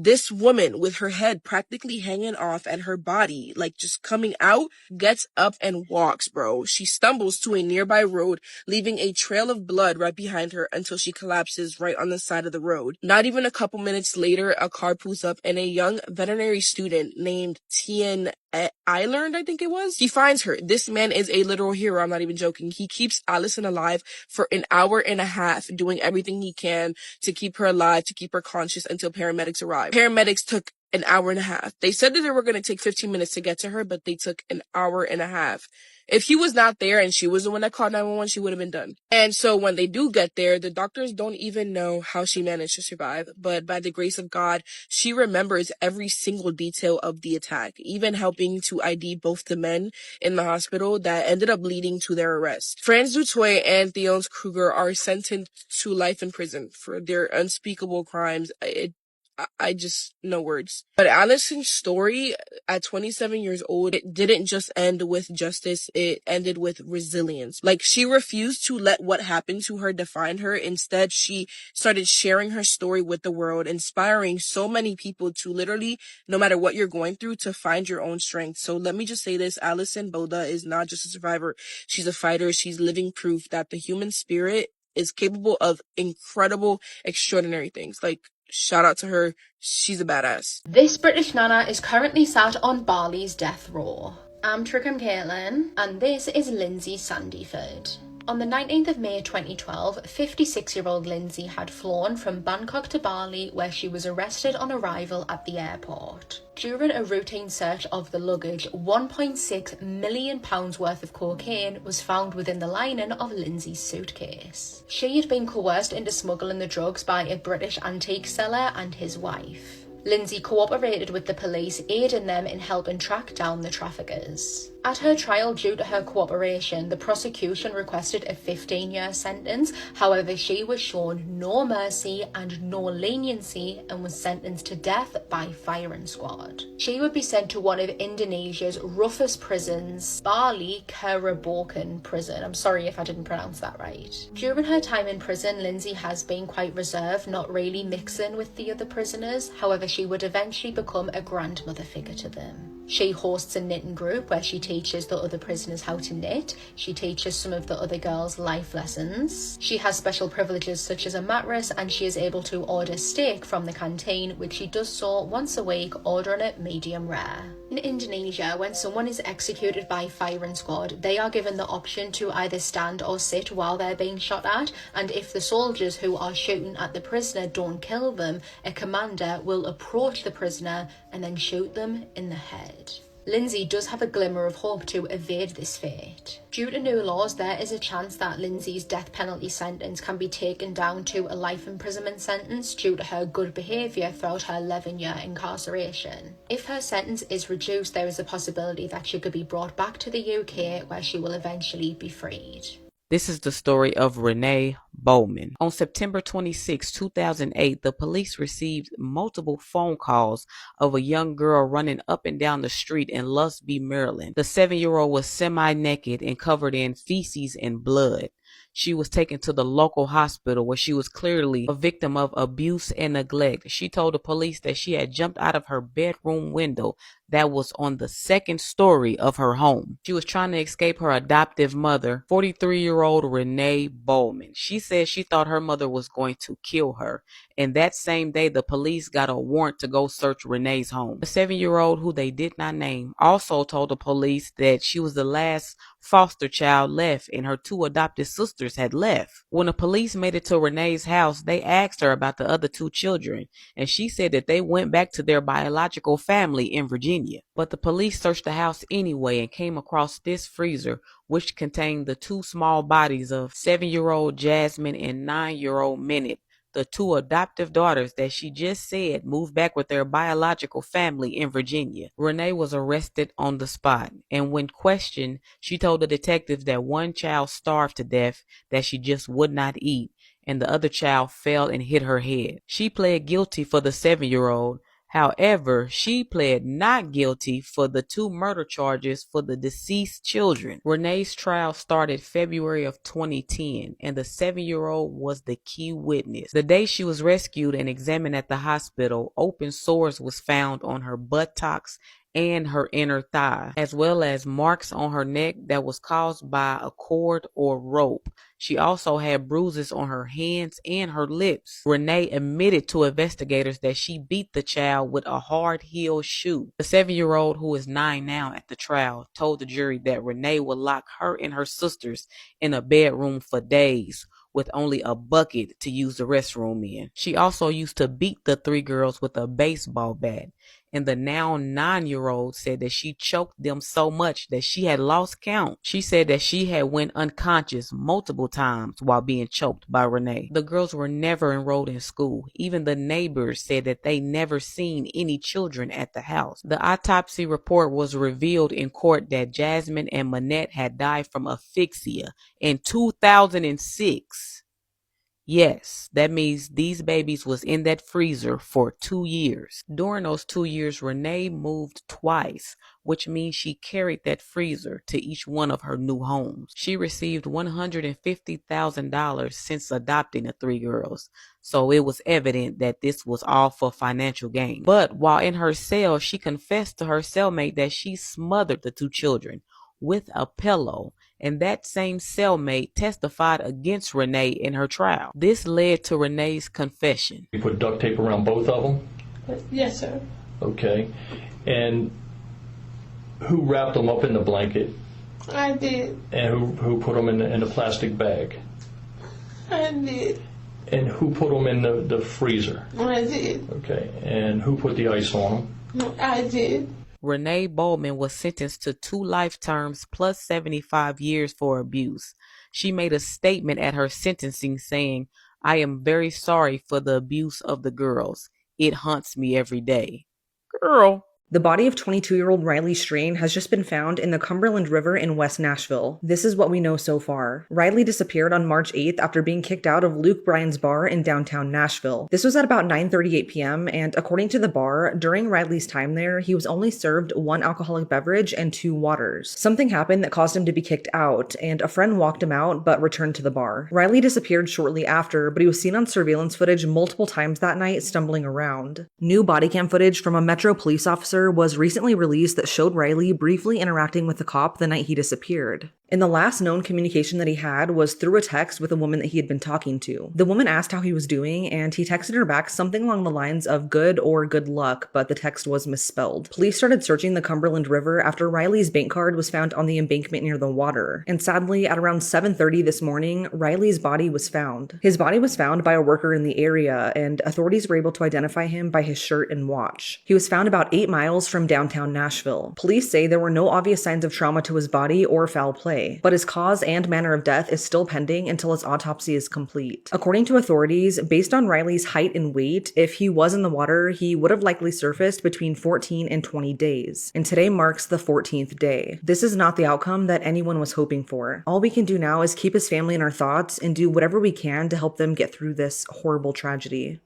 This woman with her head practically hanging off and her body like just coming out gets up and walks, bro. She stumbles to a nearby road, leaving a trail of blood right behind her until she collapses right on the side of the road. Not even a couple minutes later, a car pulls up and a young veterinary student named Tien Ireland, I think it was. He finds her. This man is a literal hero. I'm not even joking. He keeps Allison alive for an hour and a half, doing everything he can to keep her alive, to keep her conscious until paramedics arrive. Paramedics took an hour and a half. They said that they were going to take 15 minutes to get to her, but they took an hour and a half. If he was not there and she was the one that called 911, she would have been done. And so when they do get there, the doctors don't even know how she managed to survive. But by the grace of God, she remembers every single detail of the attack, even helping to ID both the men in the hospital that ended up leading to their arrest. Franz Dutoy and Theon Kruger are sentenced to life in prison for their unspeakable crimes. I just, no words. But Allison's story at 27 years old, it didn't just end with justice, it ended with resilience. Like, she refused to let what happened to her define her. Instead, she started sharing her story with the world, inspiring so many people to literally, no matter what you're going through, to find your own strength. So let me just say this, Allison Boda is not just a survivor. She's a fighter. She's living proof that the human spirit is capable of incredible, extraordinary things. Like, shout out to her. She's a badass. This British nana is currently sat on Bali's death row. I'm Trickham Caitlin, and this is Lindsay Sandyford. On the 19th of May 2012, 56-year-old Lindsay had flown from Bangkok to Bali, where she was arrested on arrival at the airport. During a routine search of the luggage, £1.6 million worth of cocaine was found within the lining of Lindsay's suitcase. She had been coerced into smuggling the drugs by a British antique seller and his wife. Lindsay cooperated with the police, aiding them in helping track down the traffickers. At her trial, due to her cooperation, the prosecution requested a 15-year sentence. However, she was shown no mercy and no leniency and was sentenced to death by firing squad. She would be sent to one of Indonesia's roughest prisons, Bali Kerabokan prison. I'm sorry if I didn't pronounce that right. During her time in prison, Lindsay has been quite reserved, not really mixing with the other prisoners. However, she would eventually become a grandmother figure to them. She hosts a knitting group where she teaches the other prisoners how to knit. She teaches some of the other girls life lessons. She has special privileges such as a mattress, and she is able to order steak from the canteen, which she does so once a week, ordering it medium rare. In Indonesia, when someone is executed by firing squad, they are given the option to either stand or sit while they're being shot at, and if the soldiers who are shooting at the prisoner don't kill them, a commander will approach the prisoner and then shoot them in the head. Lindsay does have a glimmer of hope to evade this fate. Due to new laws, there is a chance that Lindsay's death penalty sentence can be taken down to a life imprisonment sentence due to her good behaviour throughout her 11-year incarceration. If her sentence is reduced, there is a possibility that she could be brought back to the UK, where she will eventually be freed. This is the story of Renee Bowman. On September 26, 2008, the police received multiple phone calls of a young girl running up and down the street in Lusby, Maryland. The 7-year-old was semi-naked and covered in feces and blood. She was taken to the local hospital where she was clearly a victim of abuse and neglect. She told the police that she had jumped out of her bedroom window that was on the second story of her home. She was trying to escape her adoptive mother, 43-year-old Renee Bowman. She said she thought her mother was going to kill her and that same day the police got a warrant to go search Renee's home. The 7-year-old, who they did not name, also told the police that she was the last foster child left and her 2 adopted sisters had left. When the police made it to Renee's house, they asked her about the other 2 children, and she said that they went back to their biological family in Virginia. But the police searched the house anyway and came across this freezer, which contained the 2 small bodies of 7-year-old Jasmine and 9-year-old Minute, the 2 adoptive daughters that she just said moved back with their biological family in Virginia. Renee was arrested on the spot, and when questioned, she told the detectives that one child starved to death that she just would not eat, and the other child fell and hit her head. She pled guilty for the 7-year-old. However, she pled not guilty for the 2 murder charges for the deceased children. Renee's trial started February of 2010, and the 7-year-old was the key witness. The day she was rescued and examined at the hospital, open sores was found on her buttocks and her inner thigh, as well as marks on her neck that was caused by a cord or rope. She also had bruises on her hands and her lips. Renee admitted to investigators that she beat the child with a hard-heeled shoe. The 7-year-old, who is 9 now at the trial, told the jury that Renee would lock her and her sisters in a bedroom for days, with only a bucket to use the restroom in. She also used to beat the 3 girls with a baseball bat, and the now 9-year-old said that she choked them so much that she had lost count. She said that she had went unconscious multiple times while being choked by Renee. The girls were never enrolled in school. Even the neighbors said that they never seen any children at the house. The autopsy report was revealed in court that Jasmine and Manette had died from asphyxia in 2006. Yes, that means these babies was in that freezer for 2 years. During those 2 years, Renee moved twice, which means she carried that freezer to each one of her new homes. She received $150,000 since adopting the 3 girls, so it was evident that this was all for financial gain. But while in her cell, she confessed to her cellmate that she smothered the 2 children with a pillow, and that same cellmate testified against Renee in her trial. This led to Renee's confession. You put duct tape around both of them? Yes, sir. Okay. And who wrapped them up in the blanket? I did. And who put them in the plastic bag? I did. And who put them in the freezer? I did. Okay. And who put the ice on them? I did. Renee Bowman was sentenced to 2 life terms plus 75 years for abuse. She made a statement at her sentencing saying, "I am very sorry for the abuse of the girls. It haunts me every day." Girl. The body of 22-year-old Riley Strain has just been found in the Cumberland River in West Nashville. This is what we know so far. Riley disappeared on March 8th after being kicked out of Luke Bryan's bar in downtown Nashville. This was at about 9:38 p.m., and according to the bar, during Riley's time there, he was only served 1 alcoholic beverage and 2 waters. Something happened that caused him to be kicked out, and a friend walked him out but returned to the bar. Riley disappeared shortly after, but he was seen on surveillance footage multiple times that night stumbling around. New body cam footage from a Metro police officer was recently released that showed Riley briefly interacting with the cop the night he disappeared. And the last known communication that he had was through a text with a woman that he had been talking to. The woman asked how he was doing, and he texted her back something along the lines of good or good luck, but the text was misspelled. Police started searching the Cumberland River after Riley's bank card was found on the embankment near the water. And sadly, at around 7:30 this morning, Riley's body was found. His body was found by a worker in the area, and authorities were able to identify him by his shirt and watch. He was found about 8 miles from downtown Nashville. Police say there were no obvious signs of trauma to his body or foul play, but his cause and manner of death is still pending until his autopsy is complete. According to authorities, based on Riley's height and weight, if he was in the water, he would have likely surfaced between 14 and 20 days. And today marks the 14th day. This is not the outcome that anyone was hoping for. All we can do now is keep his family in our thoughts and do whatever we can to help them get through this horrible tragedy.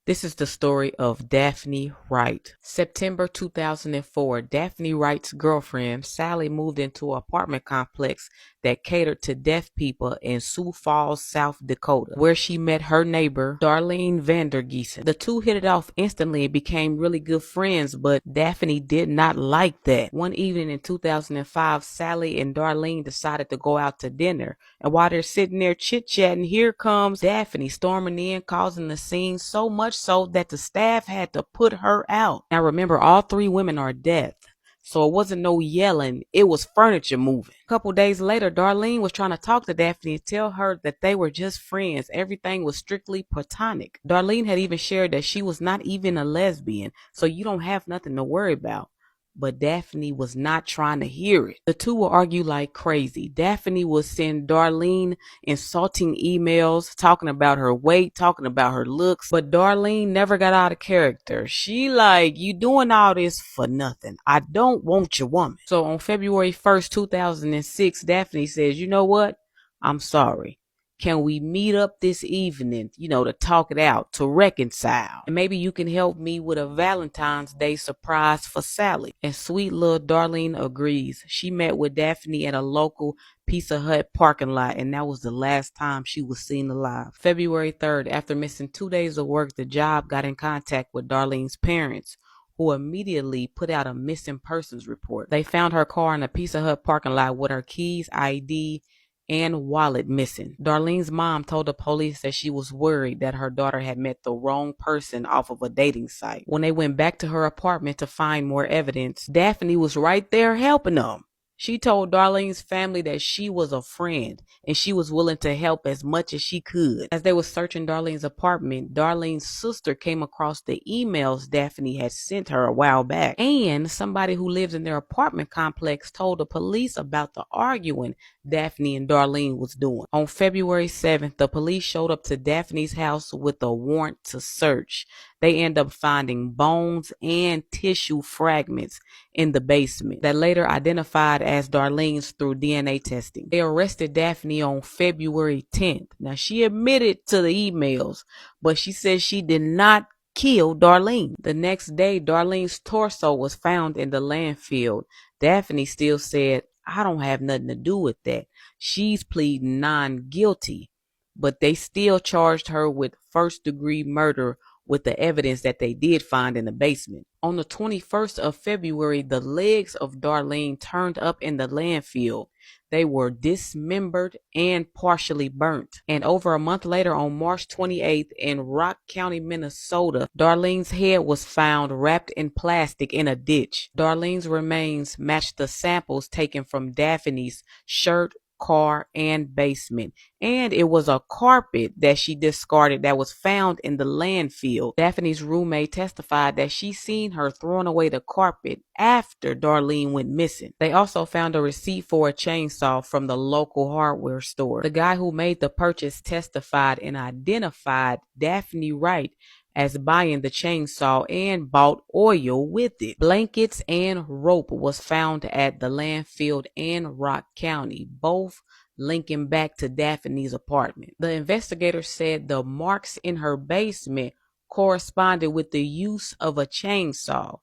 This is the story of Daphne Wright. September 2004, Daphne Wright's girlfriend, Sally, moved into an apartment complex that catered to deaf people in Sioux Falls, South Dakota, where she met her neighbor, Darlene Vandergeesen. The two hit it off instantly and became really good friends, but Daphne did not like that. One evening in 2005, Sally and Darlene decided to go out to dinner, and while they're sitting there chit-chatting, here comes Daphne storming in, causing the scene, so much so that the staff had to put her out. Now remember, all three women are deaf, so it wasn't no yelling, it was furniture moving. A couple days later, Darlene was trying to talk to Daphne and tell her that they were just friends. Everything was strictly platonic. Darlene had even shared that she was not even a lesbian, so you don't have nothing to worry about. But Daphne was not trying to hear it. The two would argue like crazy. Daphne would send Darlene insulting emails, talking about her weight, talking about her looks. But Darlene never got out of character. She like, you doing all this for nothing. I don't want your woman. So on February 1st, 2006, Daphne says, you know what? I'm sorry. Can we meet up this evening, to talk it out, to reconcile? And maybe you can help me with a Valentine's Day surprise for Sally. And sweet little Darlene agrees. She met with Daphne at a local Pizza Hut parking lot, and that was the last time she was seen alive. February 3rd, after missing 2 days of work, the job got in contact with Darlene's parents, who immediately put out a missing persons report. They found her car in a Pizza Hut parking lot with her keys, ID, and wallet missing. Darlene's mom told the police that she was worried that her daughter had met the wrong person off of a dating site. When they went back to her apartment to find more evidence, Daphne was right there helping them. She told Darlene's family that she was a friend and she was willing to help as much as she could. As they were searching Darlene's apartment, Darlene's sister came across the emails Daphne had sent her a while back. And somebody who lives in their apartment complex told the police about the arguing Daphne and Darlene was doing. On February 7th, the police showed up to Daphne's house with a warrant to search. They end up finding bones and tissue fragments in the basement that later identified as Darlene's through DNA testing. They arrested Daphne on February 10th. Now, she admitted to the emails, but she said she did not kill Darlene. The next day, Darlene's torso was found in the landfill. Daphne still said, I don't have nothing to do with that. She's pleading non-guilty, but they still charged her with first-degree murder with the evidence that they did find in the basement. On the 21st of February, the legs of Darlene turned up in the landfill. They were dismembered and partially burnt. And over a month later, on March 28th in Rock County, Minnesota, Darlene's head was found wrapped in plastic in a ditch. Darlene's remains matched the samples taken from Daphne's shirt, car, and basement. And it was a carpet that she discarded that was found in the landfill. Daphne's roommate testified that she seen her throwing away the carpet after Darlene went missing. They also found a receipt for a chainsaw from the local hardware store. The guy who made the purchase testified and identified Daphne Wright as buying the chainsaw and bought oil with it. Blankets and rope was found at the landfill in Rock County, both linking back to Daphne's apartment. The investigators said the marks in her basement corresponded with the use of a chainsaw.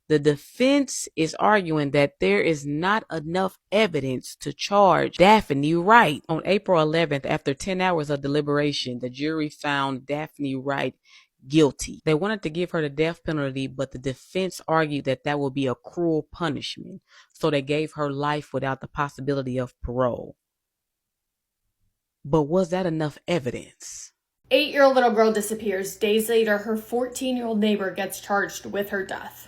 The defense is arguing that there is not enough evidence to charge Daphne Wright. On April 11th, after 10 hours of deliberation, the jury found Daphne Wright guilty. They wanted to give her the death penalty, but the defense argued that that would be a cruel punishment, so they gave her life without the possibility of parole. But was that enough evidence? 8-year-old little girl disappears. Days later, her 14-year-old neighbor gets charged with her death.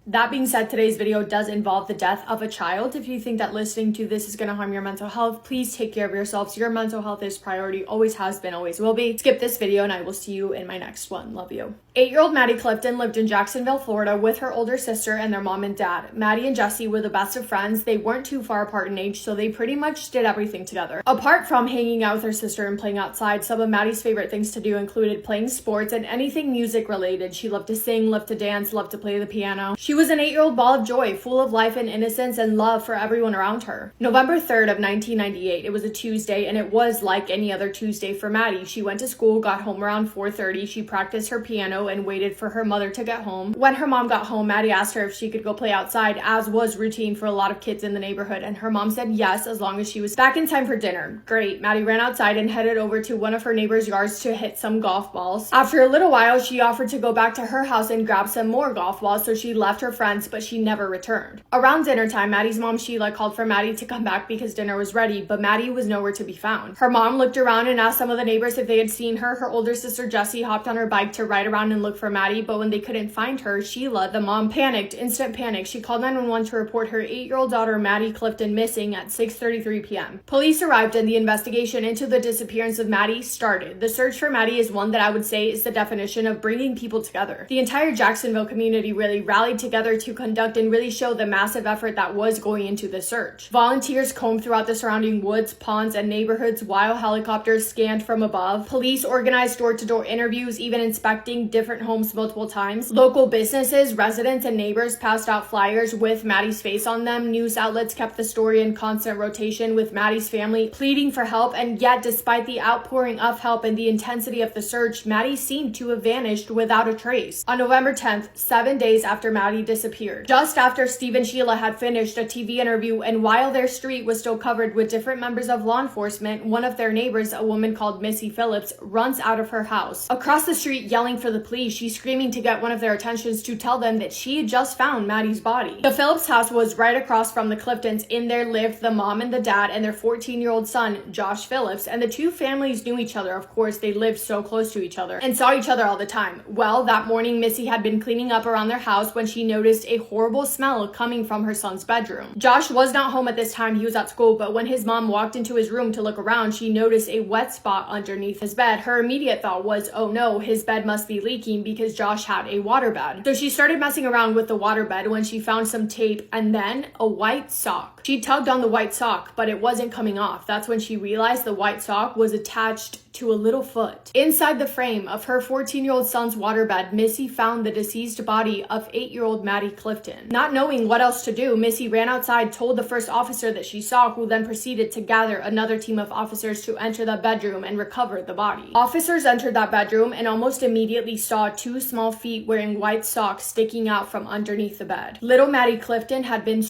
That being said, today's video does involve the death of a child. If you think that listening to this is going to harm your mental health, please take care of yourselves. Your mental health is priority, always has been, always will be. Skip this video and I will see you in my next one. Love you. 8-year-old Maddie Clifton lived in Jacksonville, Florida with her older sister and their mom and dad. Maddie and Jesse were the best of friends. They weren't too far apart in age, so they pretty much did everything together. Apart from hanging out with her sister and playing outside, some of Maddie's favorite things to do included playing sports and anything music related. She loved to sing, loved to dance, loved to play the piano. She She was an 8-year-old ball of joy, full of life and innocence and love for everyone around her. November 3rd of 1998, it was a Tuesday, and it was like any other Tuesday for Maddie. She went to school, got home around 4:30. She practiced her piano and waited for her mother to get home. When her mom got home, Maddie asked her if she could go play outside, as was routine for a lot of kids in the neighborhood, and her mom said yes, as long as she was back in time for dinner. Great. Maddie ran outside and headed over to one of her neighbor's yards to hit some golf balls. After a little while, she offered to go back to her house and grab some more golf balls, so she left her friends, but she never returned. Around dinner time, Maddie's mom Sheila called for Maddie to come back because dinner was ready, but Maddie was nowhere to be found. Her mom looked around and asked some of the neighbors if they had seen her. Her older sister Jessie hopped on her bike to ride around and look for Maddie, but when they couldn't find her, Sheila, the mom, panicked. Instant panic. She called 911 to report her 8-year-old daughter Maddie Clifton missing at 6:33 p.m. Police arrived and the investigation into the disappearance of Maddie started. The search for Maddie is one that I would say is the definition of bringing people together. The entire Jacksonville community really rallied together to conduct and really show the massive effort that was going into the search. Volunteers combed throughout the surrounding woods, ponds, and neighborhoods while helicopters scanned from above. Police organized door-to-door interviews, even inspecting different homes multiple times. Local businesses, residents, and neighbors passed out flyers with Maddie's face on them. News outlets kept the story in constant rotation with Maddie's family pleading for help, and yet despite the outpouring of help and the intensity of the search, Maddie seemed to have vanished without a trace. On November 10th, 7 days after Maddie disappeared, just after Steve and Sheila had finished a TV interview and while their street was still covered with different members of law enforcement, one of their neighbors, a woman called Missy Phillips, runs out of her house across the street yelling for the police. She's screaming to get one of their attentions to tell them that she had just found Maddie's body. The Phillips house was right across from the Cliftons. In there lived the mom and the dad and their 14-year-old son, Josh Phillips, and the two families knew each other. Of course, they lived so close to each other and saw each other all the time. Well, that morning, Missy had been cleaning up around their house when she noticed a horrible smell coming from her son's bedroom. Josh was not home at this time. He was at school, but when his mom walked into his room to look around, she noticed a wet spot underneath his bed. Her immediate thought was, oh no, his bed must be leaking because Josh had a waterbed. So she started messing around with the waterbed when she found some tape and then a white sock. She tugged on the white sock, but it wasn't coming off. That's when she realized the white sock was attached to a little foot. Inside the frame of her 14-year-old son's waterbed, Missy found the deceased body of 8-year-old Maddie Clifton. Not knowing what else to do, Missy ran outside, told the first officer that she saw, who then proceeded to gather another team of officers to enter the bedroom and recover the body. Officers entered that bedroom and almost immediately saw 2 small feet wearing white socks sticking out from underneath the bed. Little Maddie Clifton had been.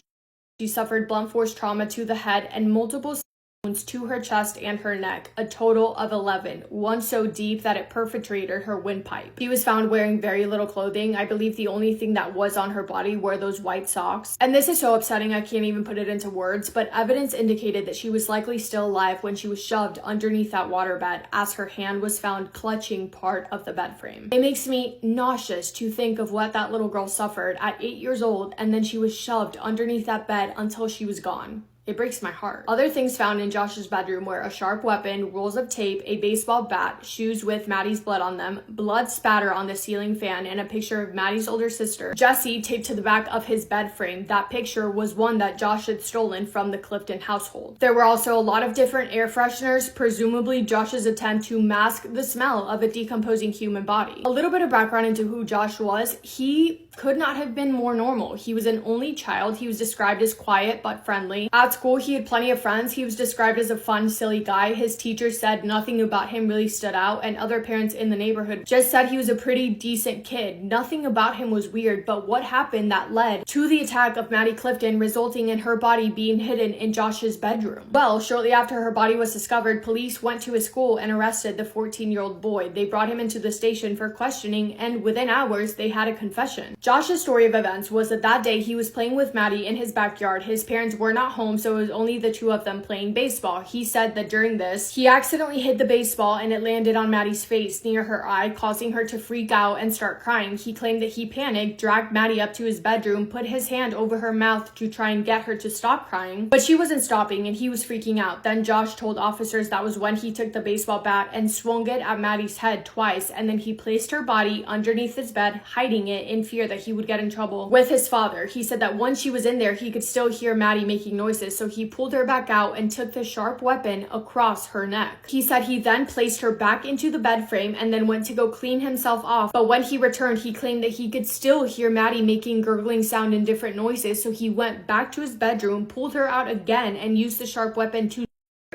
She suffered blunt force trauma to the head and multiple wounds to her chest and her neck, a total of 11, one so deep that it perforated her windpipe. She was found wearing very little clothing. I believe the only thing that was on her body were those white socks. And this is so upsetting I can't even put it into words, but evidence indicated that she was likely still alive when she was shoved underneath that waterbed, as her hand was found clutching part of the bed frame. It makes me nauseous to think of what that little girl suffered at 8 years old, and then she was shoved underneath that bed until she was gone. It breaks my heart. Other things found in Josh's bedroom were a sharp weapon, rolls of tape, a baseball bat, shoes with Maddie's blood on them, blood spatter on the ceiling fan, and a picture of Maddie's older sister, Jessie, taped to the back of his bed frame. That picture was one that Josh had stolen from the Clifton household. There were also a lot of different air fresheners, presumably Josh's attempt to mask the smell of a decomposing human body. A little bit of background into who Josh was. He could not have been more normal. He was an only child. He was described as quiet but friendly. At school, he had plenty of friends. He was described as a fun, silly guy. His teachers said nothing about him really stood out, and other parents in the neighborhood just said he was a pretty decent kid. Nothing about him was weird, but what happened that led to the attack of Maddie Clifton, resulting in her body being hidden in Josh's bedroom? Well, shortly after her body was discovered, police went to his school and arrested the 14-year-old boy. They brought him into the station for questioning, and within hours, they had a confession. Josh's story of events was that day he was playing with Maddie in his backyard. His parents were not home, so it was only the two of them playing baseball. He said that during this, he accidentally hit the baseball and it landed on Maddie's face near her eye, causing her to freak out and start crying. He claimed that he panicked, dragged Maddie up to his bedroom, put his hand over her mouth to try and get her to stop crying, but she wasn't stopping and he was freaking out. Then Josh told officers that was when he took the baseball bat and swung it at Maddie's head twice, and then he placed her body underneath his bed, hiding it in fear that that he would get in trouble with his father. He said that once she was in there, he could still hear Maddie making noises, so he pulled her back out and took the sharp weapon across her neck. He said he then placed her back into the bed frame and then went to go clean himself off, but when he returned, he claimed that he could still hear Maddie making gurgling sound and different noises, so he went back to his bedroom, pulled her out again, and used the sharp weapon to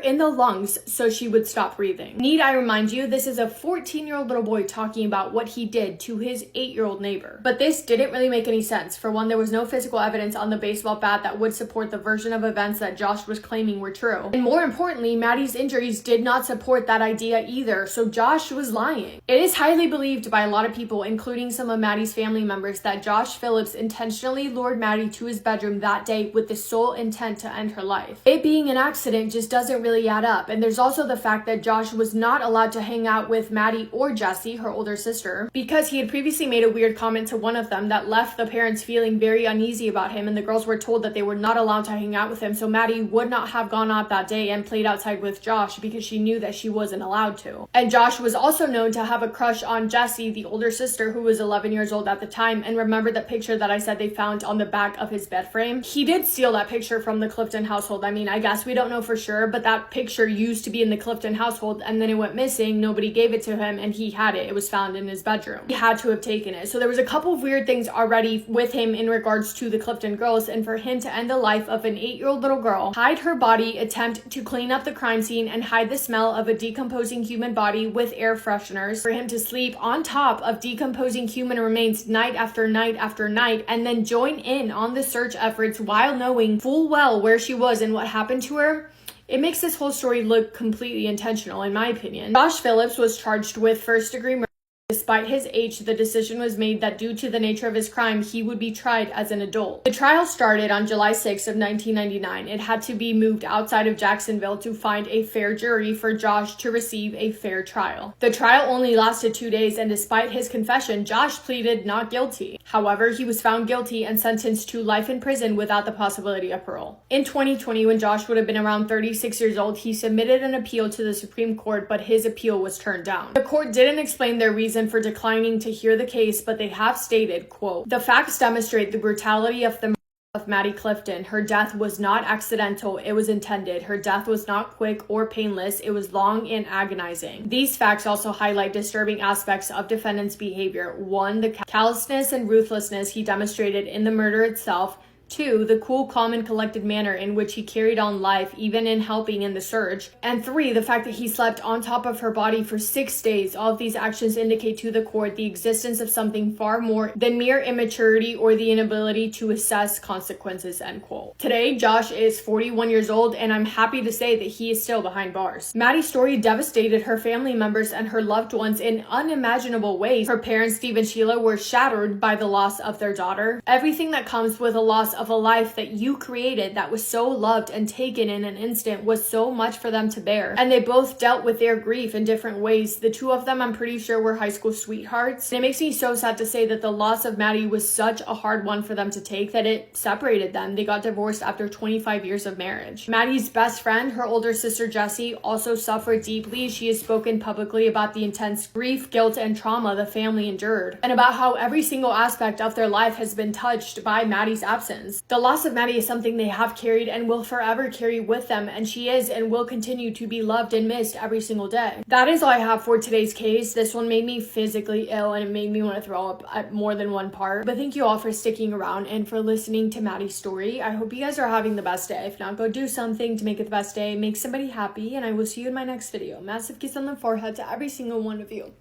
in the lungs so she would stop breathing. Need I remind you, this is a 14-year-old little boy talking about what he did to his 8-year-old neighbor. But this didn't really make any sense. For one, there was no physical evidence on the baseball bat that would support the version of events that Josh was claiming were true. And more importantly, Maddie's injuries did not support that idea either, so Josh was lying. It is highly believed by a lot of people, including some of Maddie's family members, that Josh Phillips intentionally lured Maddie to his bedroom that day with the sole intent to end her life. It being an accident just doesn't really add up. And there's also the fact that Josh was not allowed to hang out with Maddie or Jessie, her older sister, because he had previously made a weird comment to one of them that left the parents feeling very uneasy about him, and the girls were told that they were not allowed to hang out with him, so Maddie would not have gone out that day and played outside with Josh because she knew that she wasn't allowed to. And Josh was also known to have a crush on Jessie, the older sister, who was 11 years old at the time. And remember the picture that I said they found on the back of his bed frame? He did steal that picture from the Clifton household. I mean, I guess we don't know for sure, but that picture used to be in the Clifton household, and then it went missing. Nobody gave it to him, and he had it. It was found in his bedroom. He had to have taken it. So there was a couple of weird things already with him in regards to the Clifton girls, and for him to end the life of an 8-year-old little girl, hide her body, attempt to clean up the crime scene, and hide the smell of a decomposing human body with air fresheners, for him to sleep on top of decomposing human remains night after night after night, and then join in on the search efforts while knowing full well where she was and what happened to her, it makes this whole story look completely intentional, in my opinion. Josh Phillips was charged with first-degree murder. Despite his age, the decision was made that due to the nature of his crime, he would be tried as an adult. The trial started on July 6 of 1999. It had to be moved outside of Jacksonville to find a fair jury for Josh to receive a fair trial. The trial only lasted 2 days, and despite his confession, Josh pleaded not guilty. However, he was found guilty and sentenced to life in prison without the possibility of parole. In 2020, when Josh would have been around 36 years old, he submitted an appeal to the Supreme Court, but his appeal was turned down. The court didn't explain their reason for declining to hear the case, but they have stated, quote, "The facts demonstrate the brutality of the murder of Maddie Clifton. Her death was not accidental, it was intended. Her death was not quick or painless, it was long and agonizing. These facts also highlight disturbing aspects of defendant's behavior. 1, the callousness and ruthlessness he demonstrated in the murder itself. 2, the cool, calm, and collected manner in which he carried on life, even in helping in the search. And 3, the fact that he slept on top of her body for 6 days. All of these actions indicate to the court the existence of something far more than mere immaturity or the inability to assess consequences," end quote. Today, Josh is 41 years old, and I'm happy to say that he is still behind bars. Maddie's story devastated her family members and her loved ones in unimaginable ways. Her parents, Steve and Sheila, were shattered by the loss of their daughter. Everything that comes with a loss of a life that you created that was so loved and taken in an instant was so much for them to bear. And they both dealt with their grief in different ways. The two of them, I'm pretty sure, were high school sweethearts. And it makes me so sad to say that the loss of Maddie was such a hard one for them to take that it separated them. They got divorced after 25 years of marriage. Maddie's best friend, her older sister Jessie, also suffered deeply. She has spoken publicly about the intense grief, guilt, and trauma the family endured, and about how every single aspect of their life has been touched by Maddie's absence. The loss of Maddie is something they have carried and will forever carry with them, and she is and will continue to be loved and missed every single day. That is all I have for today's case. This one made me physically ill, and it made me want to throw up at more than one part. But thank you all for sticking around and for listening to Maddie's story. I hope you guys are having the best day. If not, go do something to make it the best day. Make somebody happy, and I will see you in my next video. Massive kiss on the forehead to every single one of you.